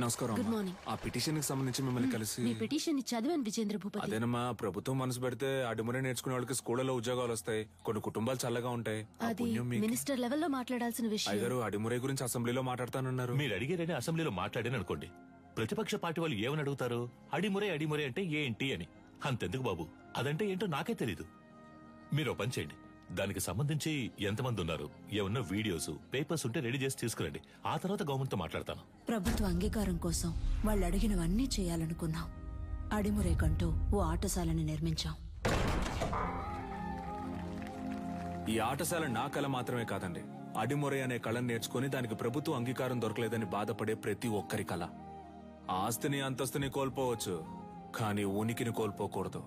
నమస్కారం. Good morning. ఆ petition కి సంబంధించి మిమ్మల్ని కలిసి మీ పిటిషన్ చదివాను విజేంద్ర భూపతి. అదేనమ్మా, ప్రభుత్వం మనసు పెడితే అడుమురే నేర్చుకునే వాళ్ళకి స్కూళ్ళలో ఉద్యోగాలు వస్తాయి, కొన్ని కుటుంబాలు చల్లగా ఉంటాయి. అది మినిస్టర్ లెవెల్లో మాట్లాడాల్సిన విషయం. అయ్యగారు అడుమురే గురించి అసెంబ్లీలో మాట్లాడతానన్నారు. మీరు అడిగారని అసెంబ్లీలో మాట్లాడాను అనుకోండి, ప్రతిపక్ష పార్టీ వాళ్ళు ఏమని అడుగుతారు? అడిమురే అడిమురే అంటే ఏంటి అని. అంతెందుకు బాబు, అదంటే ఏంటో నాకే తెలీదు. మీరు పని చేయండి, దానికి సంబంధించి ఎంతమంది ఉన్నారు, ఏమన్నా వీడియోస్ పేపర్స్ ఉంటే రెడీ చేసి తీసుకురండి. ఆ తర్వాత గవర్నమెంట్ తో మాట్లాడతాను. ప్రభుత్వ అంగీకారం కోసం వాళ్ళు అడిగినవన్నీ చేయాలనుకున్నాం. అడిమురేకంటూ ఓ ఆటశాలని నిర్మించాం. ఈ ఆటశాల నా కళ మాత్రమే కాదండి, అడిమురే అనే కళను నేర్చుకుని దానికి ప్రభుత్వ అంగీకారం దొరకలేదని బాధపడే ప్రతి ఒక్కరి కళ. ఆస్తిని అంతస్తుని కోల్పోవచ్చు, కానీ ఉనికిని కోల్పోకూడదు.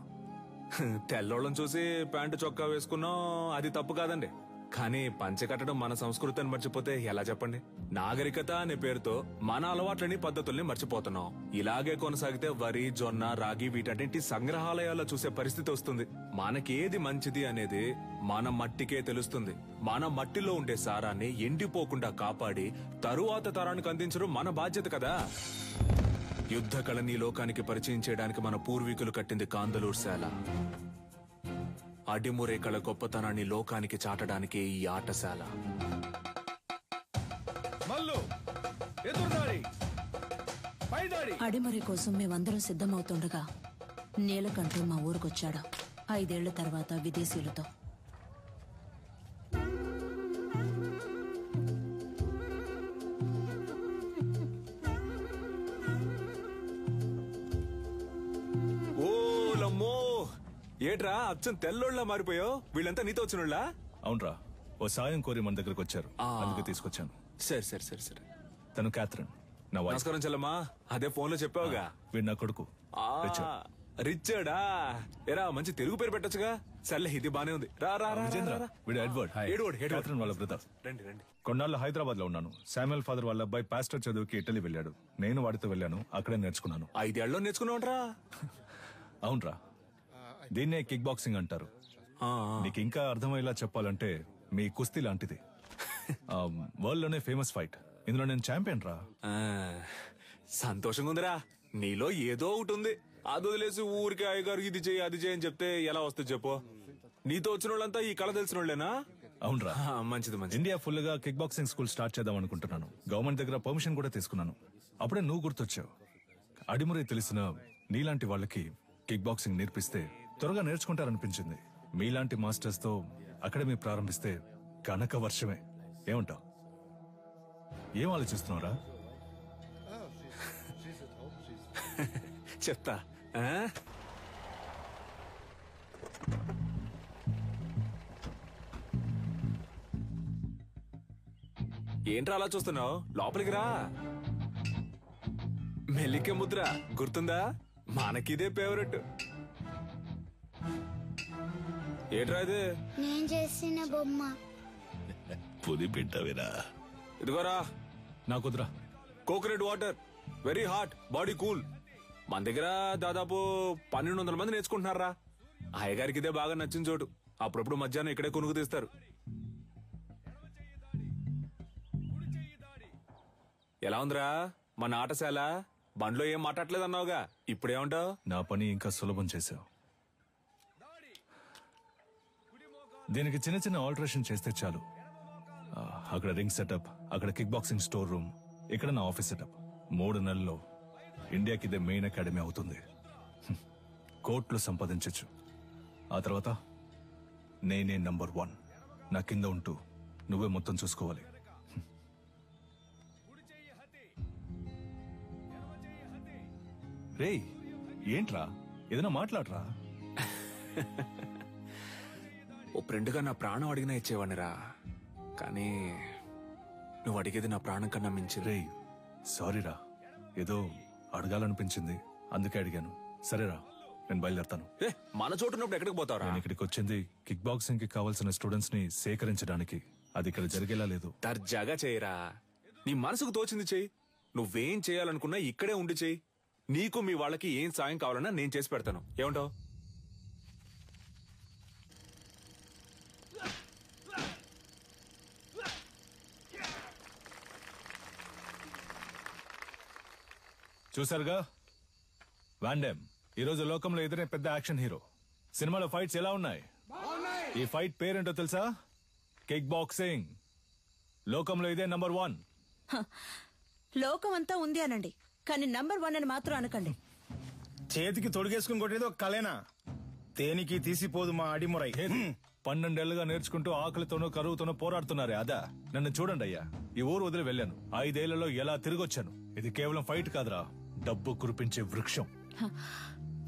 తెల్లోళ్ళని చూసి ప్యాంటు చొక్కా వేసుకున్నాం, అది తప్పు కాదండి. కానీ పంచె కట్టడం మన సంస్కృతిని మర్చిపోతే ఎలా చెప్పండి? నాగరికత అనే పేరుతో మన అలవాట్లని పద్ధతుల్ని మర్చిపోతున్నాం. ఇలాగే కొనసాగితే వరి, జొన్న, రాగి వీటన్నింటి సంగ్రహాలయాల్లో చూసే పరిస్థితి వస్తుంది. మనకేది మంచిది అనేది మన మట్టికే తెలుస్తుంది. మన మట్టిలో ఉండే సారాన్ని ఎండిపోకుండా కాపాడి తరువాత తరానికి అందించడం మన బాధ్యత కదా. యుద్ధ కళని లోకానికి పరిచయం చేయడానికి మన పూర్వీకులు కట్టింది కాందలూర్శాల. అడిమురే కళ గొప్పతనాన్ని లోకానికి చాటడానికి ఈ ఆటశాల. అడిమురే కోసం మేమందరం సిద్ధమవుతుండగా నీలకంఠు మా ఊరికొచ్చాడు. 5 ఏళ్ల తర్వాత విదేశీయులతో. ఏట్రా అచ్చం తెల్లోళ్ళ మారిపోయావు? వీళ్ళంతా నీతో వచ్చినోళ్ళ? అవునరా, ఓ సాయం కోరి మన దగ్గరకు వచ్చారు, అందుకే తీసుకొచ్చాను. సరే సరే సరే సరే. తను క్యాథరిన్, నా వైఫ్. నమస్కారం చెల్లమ్మా. అదే ఫోన్ లో చెప్పావుగా. వీడు నా కొడుకు రిచర్డా. ఎరా మంచి తెలుగు పేరు పెట్టొచ్చుగా. సర్లే, ఇది బానే ఉంది. రా రా రా. వీడు ఎడ్వర్డ్, క్యాథరిన్ వాళ్ళ బ్రదర్. రండి రండి. కొన్నాళ్ళు హైదరాబాద్ లో ఉన్నాను. శామ్యుయల్ ఫాదర్ వాళ్ళ అబ్బాయి పాస్టర్ చదువుకి ఇటలీ వెళ్ళాడు. నేను వాడితో వెళ్ళాను, అక్కడే నేర్చుకున్నాను. 5 ఏళ్ళలో నేర్చుకున్నావుంట్రా? అవునరా, దీన్నే కిక్ బాక్సింగ్ అంటారు. నీకు ఇంకా అర్థమయ్యేలా చెప్పాలంటే మీ కుస్తీ లాంటిది. వరల్డ్ లోనే ఫేమస్ ఫైట్. ఇందులో నేను ఛాంపియన్ రా. సంతోషంగా ఉందిరా. నీలో ఏదో ఒకటి ఉంది. అది వదిలేసి ఊరికే అయ్యగారు ఇది చేయి అది చేయి అని చెప్తే ఎలా వస్తుంది చెప్పు? నీతో వచ్చిన వాళ్ళంతా ఈ కళ తెలిసిన వాళ్ళేనా? అవునరా, మంచిది మంచిది. ఇండియా ఫుల్ గా కిక్ బాక్సింగ్ స్కూల్ స్టార్ట్ చేద్దాం అనుకుంటున్నాను. గవర్నమెంట్ దగ్గర పర్మిషన్ కూడా తీసుకున్నాను. అప్పుడే నువ్వు గుర్తొచ్చావు. అడిమురే తెలిసిన నీలాంటి వాళ్ళకి కిక్ బాక్సింగ్ నేర్పిస్తే త్వరగా నేర్చుకుంటారనిపించింది. మీలాంటి మాస్టర్స్ తో అకాడమీ ప్రారంభిస్తే కనక వర్షమే. ఏమంటావు? ఏం ఆలోచిస్తున్నారా? చెప్తా. ఏంట్రా అలా చూస్తున్నావు? లోపలికి రా. మెల్లికే ముద్ర గుర్తుందా? మనకిదే ఫేవరెట్. ఏట్రా ఇది? నేను చేసిన బొమ్మ. పులి పెట్టవేరా? ఇదిగోరా. నాకుద్రా. Coconut water, very hot, body cool. మన దగ్గర దాదాపు 1200 మంది నేర్చుకుంటున్నారా. అయ్యగారికి ఇదే బాగా నచ్చిన చోటు. అప్పుడప్పుడు మధ్యాహ్నం ఇక్కడే కొనుక్కు తీస్తారు. ఎలా ఉందిరా మన ఆటశాల? బండ్లో ఏం మాట్లాడలేదు అన్నావుగా, ఇప్పుడేమంటావు? నా పని ఇంకా సులభం చేశావు. దీనికి చిన్న చిన్న ఆల్టరేషన్ చేస్తే చాలు. అక్కడ రింగ్ సెటప్, అక్కడ కిక్ బాక్సింగ్ స్టోర్ రూమ్, ఇక్కడ నా ఆఫీస్ సెటప్. 3 నెలల్లో ఇండియాకి ఇదే మెయిన్ అకాడమీ అవుతుంది. కోట్లు సంపాదించచ్చు. ఆ తర్వాత నేనే నంబర్ 1. నా కింద ఉంటూ నువ్వే మొత్తం చూసుకోవాలి. రేయ్, ఏంట్రా? ఏదైనా మాట్లాడరా. ఓ ఫ్రెండ్గా నా ప్రాణం అడిగినా ఇచ్చేవాడిరా, కానీ నువ్వు అడిగేది నా ప్రాణం కన్నా మించి. రేయ్, సారీరా, ఏదో అడగాలనిపించింది అందుకే అడిగాను. సరేరా, నేను బయలుదేరతాను. మన చోటు ఉన్నప్పుడు ఎక్కడికి పోతావురా? నేను ఇక్కడికి వచ్చింది కిక్ బాక్సింగ్ కి కావాల్సిన స్టూడెంట్స్ ని సేకరించడానికి. అది ఇక్కడ జరిగేలా లేదు. దర్జాగా చేయరా. నీ మనసుకు తోచింది చెయ్యి. నువ్వేం చేయాలనుకున్నా ఇక్కడే ఉండి చెయ్యి. నీకు మీ వాళ్ళకి ఏం సాయం కావాలన్నా నేను చేసి పెడతాను. ఏమంటావు? చూసారుగా వాండెమ్ ఈరోజు లోకంలో ఎదురే పెద్ద యాక్షన్ హీరో. సినిమాలో ఫైట్స్ ఎలా ఉన్నాయి? ఈ ఫైట్ పేరేంటో తెలుసా? Kick boxing. లోకంలో ఇదే నంబర్ 1. లోకం అంతా ఉంది అనండి, కానీ నంబర్ 1 అని మాత్రం అనకండి. చేతికి తొడిగేసుకుని కొట్టేది ఒక కలేనా? తేనికి తీసిపోదు మా అడిమురై. 12 ఏళ్లుగా నేర్చుకుంటూ ఆకలితోనూ కరువుతోనూ పోరాడుతున్నారే అదా? నన్ను చూడండి అయ్యా, ఈ ఊరు వదిలి వెళ్ళాను. 5 ఏళ్లలో ఎలా తిరిగొచ్చాను. ఇది కేవలం ఫైట్ కాదురా, డబ్బు కురిపించే వృక్షం.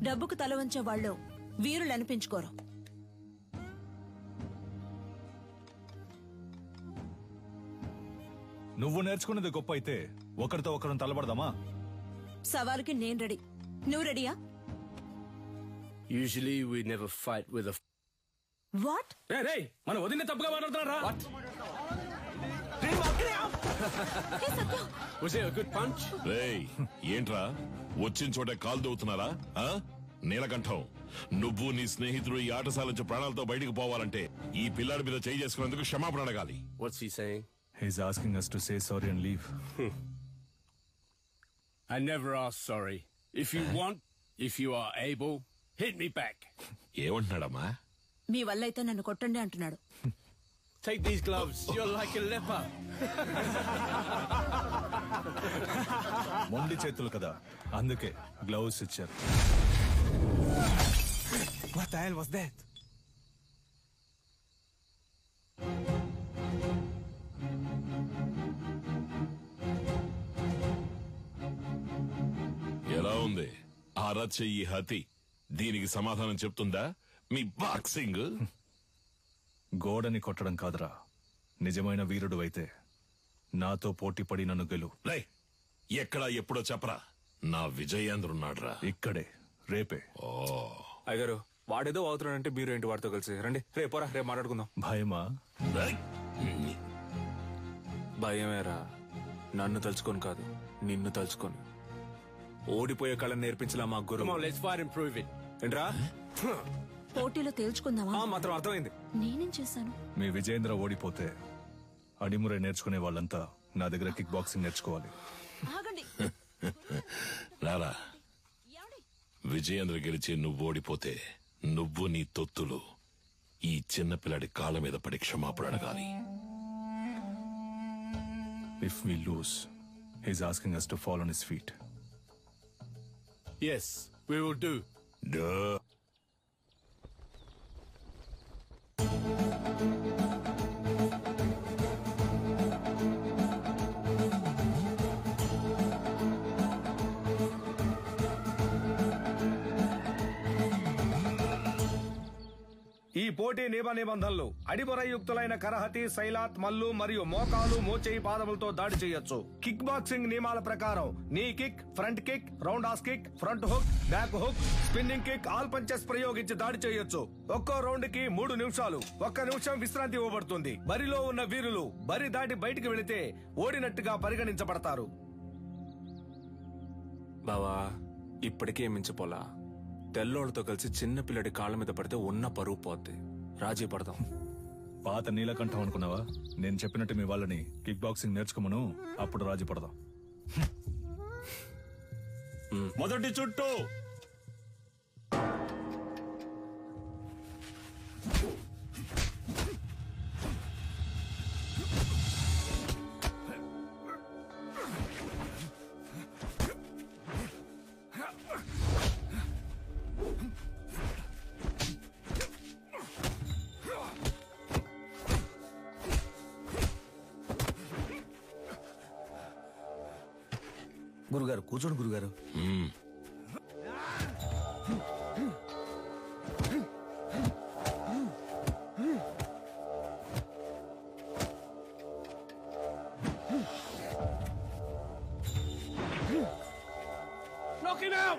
డబ్బుకు తల వంచే వాళ్ళు వీరులు అనిపించుకోరు. నువ్వు నేర్చుకున్నది గొప్ప అయితే ఒకరితో ఒకరిని తలబడదామా? సవాలుకి నేను రెడీ. నువ్వు రెడీయా? Usually we never fight with a... what? మన వదిన తప్పుగా మాట్లాడుతున్నారా? Was it a good punch? రేయ్, ఏంట్రా వచ్చిన చోట కాలు దవ్వుతున్నారా? నీలకంఠం, నువ్వు నీ స్నేహితుడు ఈ ఆటశాల నుంచి ప్రాణాలతో బయటకు పోవాలంటే ఈ పిల్లాడి మీద చేయి చేసుకున్నందుకు క్షమాపణ అడగాలి. What's he saying? He's asking us to say sorry and leave. I never ask sorry. If you want, if you are able, hit me back. ఏమంటున్నాడమ్మా? మీ వల్ల అయితే నన్ను కొట్టండి అంటున్నాడు. Take these gloves. You're like a leper. మొండి చేతులు కదా, అందుకే gloves ఇచ్చారు. What the hell was that? ఎలా ఉంది అరచెయ్యి హతి? దీనికి సమాధానం చెప్తుందా మీ బాక్సింగ్? గోడని కొట్టడం కాదురా, నిజమైన వీరుడు అయితే నాతో పోటీ పడి నన్ను గెలు. రేయ్, ఎక్కడా ఎప్పుడో చెప్పరా, నా విజయేంద్రున్నాడ్రా ఇక్కడే, రేపే. అయ్యగారు, వాడేదో అవుతున్నాడంటే మీరు ఏంటి వాడితో కలిసి రండి. రేపోరా, రేపు మాట్లాడుకుందాం. భయమా? రేయ్, భయమేరా, నన్ను తలుచుకొని కాదు, నిన్ను తలుచుకొని. ఓడిపోయే కళను నేర్పించలా మా గురు. Come on, let's fight and prove it. ఏంట్రా పోటీలో తేల్చుకుందామా? మాత్రం అర్థమైంది. నేనేం చేశాను? మీ విజయేంద్ర ఓడిపోతే అడిమురే నేర్చుకునే వాళ్ళంతా నా దగ్గర కిక్ బాక్సింగ్ నేర్చుకోవాలి. ఆగండి. రారా, విజయేంద్ర గెలిచి నువ్వు ఓడిపోతే నువ్వు నీ తొత్తులు ఈ చిన్న పిల్లాడి కాళ్ళ మీద పడి క్షమాపణ అడగాలి. If we lose, he's asking us to fall on his feet. Yes, we will do. Duh. ఈ పోటీ నిబంధనలు అడిమురయుక్తులైన కరహతి, శైలాత్, మల్లు మరియు మోకాలు, మోచేయి, పాదములతో దాడి చేయొచ్చు. కిక్ బాక్సింగ్ నియమాల ప్రకారం నీ kick, front kick, round has kick, front hook, back hook, spinning kick, all punches ప్రయోగించి దాడి చేయొచ్చు. ఒక్కో రౌండ్ కి 3 నిమిషాలు. 1 నిమిషం విశ్రాంతి ఇవ్వబడుతుంది. బరిలో ఉన్న వీరులు బరి దాటి బయటికి వెళితే ఓడినట్టుగా పరిగణించబడతారు. బావా, ఇప్పటికే మించిపోలా. తెల్లోళ్ళతో కలిసి చిన్న పిల్లడి కాళ్ళ మీద పడితే ఉన్న పరువు పోద్ది. రాజీ పడదాం. పాత నీలకంఠం అనుకున్నావా? నేను చెప్పినట్టు మీ వాళ్ళని కిక్ బాక్సింగ్ నేర్చుకోమను, అప్పుడు రాజీ పడదాం. మొదటి చుట్టూ గురుగారు కూర్చోండి గురుగారు. Knock him out!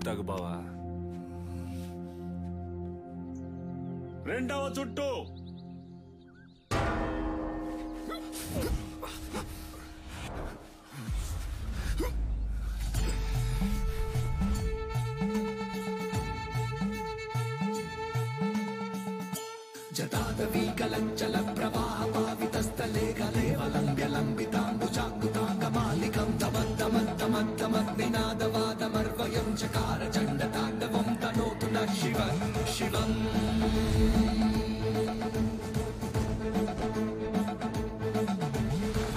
తాగు బావా. రెండవ చుట్టూ. జటాదవీకలంచల ప్రవాహ పావితస్థలే గలేవలంబ్యలంబితాంబుజాంగుతాంగమాలికం తమద్దమద్దమద్దమగ్నినాదవాదమర్వయం చకార చండతాండవం తనోతు న శివ శివం.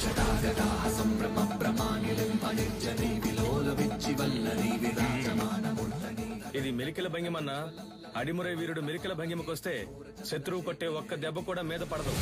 జటాగదా సంభ్రమ భ్రమానిలింప నిర్జనీ విలోల విచ్చివల్లరీ విరాజమానముర్ధనీ. ఇది మెలికల భంగిమన్నా. అడిమురై వీరుడు మెలికల భంగిమకొస్తే శత్రువు కొట్టే ఒక్క దెబ్బ కూడా మీద పడదు.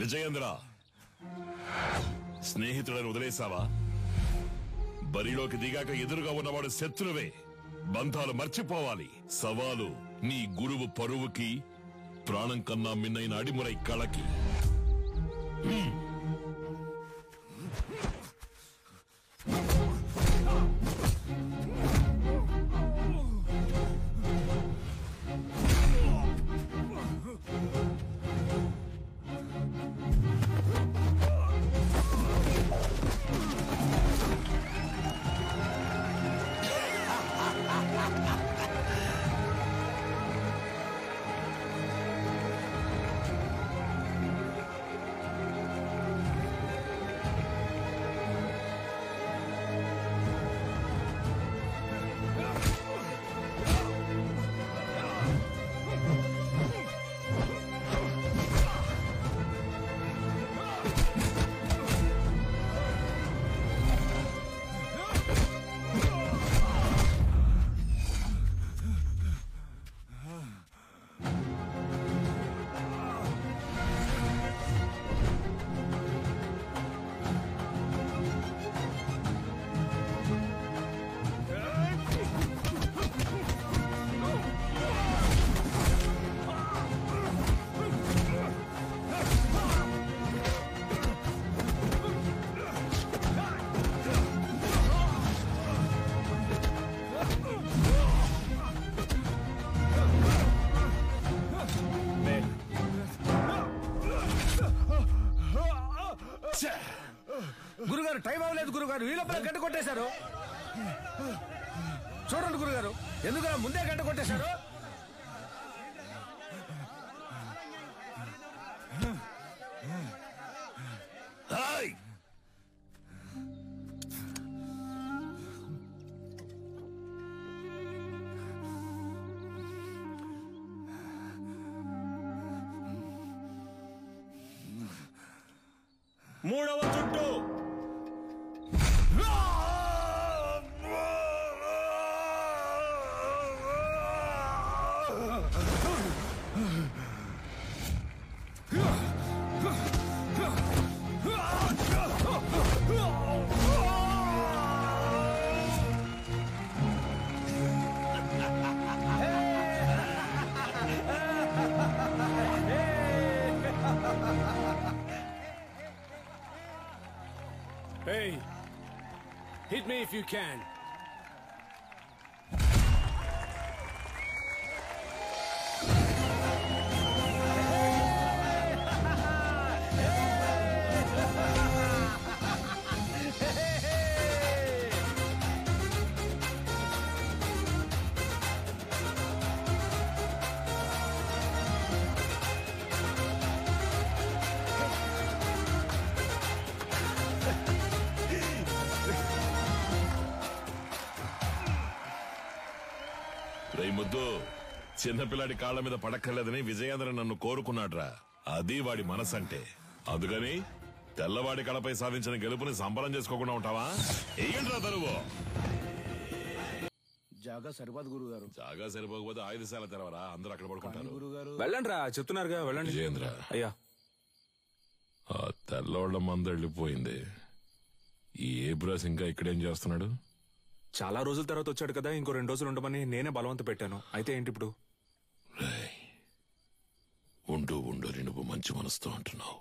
విజయేంద్ర, స్నేహితులను వదిలేసావా? బరిలోకి దిగాక ఎదురుగా ఉన్నవాడు శత్రువే. బంధాలు మర్చిపోవాలి. సవాలు నీ గురువు పరువుకి, ప్రాణం కన్నా మిన్నైన అడిమురై కళకి. గురుగారు, టైం అవ్వలేదు గురుగారు. ఈ లోపల గంట కొట్టేశారు. చూడండి గురుగారు, ఎందుకు ముందే గంట కొట్టేశారు? మూడవ చుట్టూ. Hey, hit me if you can. ముద్దు చిన్నపిల్లాడి కాళ్ళ మీద పడక్కర్లేదని విజయేంద్ర నన్ను కోరుకున్నాడ్రా. అది వాడి మనసంటే. అందుకని తెల్లవాడి కళపై సాధించిన గెలుపుని సంబరం చేసుకోకుండా ఉంటావా? ఏంట్రా తరువు జాగా సరిపోదు గురుగారు. జాగా సరిపోకపోతే ఆయుధశాల తెరవరా, అందరూ అక్కడ పడుకుంటారు. వెళ్ళండి రా, చెప్తున్నారుగా వెళ్ళండి. విజయేంద్ర, అయ్యా ఆ తెల్లవాళ్ళ మంద వెళ్ళిపోయింది. ఈ ఏబ్రాస్ ఇంకా ఇక్కడేం చేస్తున్నాడు? చాలా రోజుల తర్వాత వచ్చాడు కదా, ఇంకో 2 రోజులు ఉండమని నేనే బలవంత పెట్టాను. అయితే ఏంటి ఇప్పుడు? ఉండు ఉండు నువ్వు మంచి మనసుతో అంటున్నావు.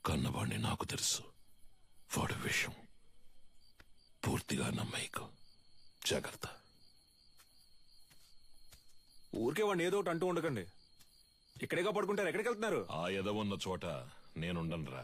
కన్నవాణ్ణి నాకు తెలుసు. వాడి విషయం పూర్తిగా నమ్మేకు. జాగ్రత్త. ఊరికే వాడిని ఏదో ఒకటి అంటూ ఉండకండి. ఇక్కడేగా పడుకుంటారు, ఎక్కడికి వెళ్తున్నారు? ఆ ఎదవున్న చోట నేనుండనురా.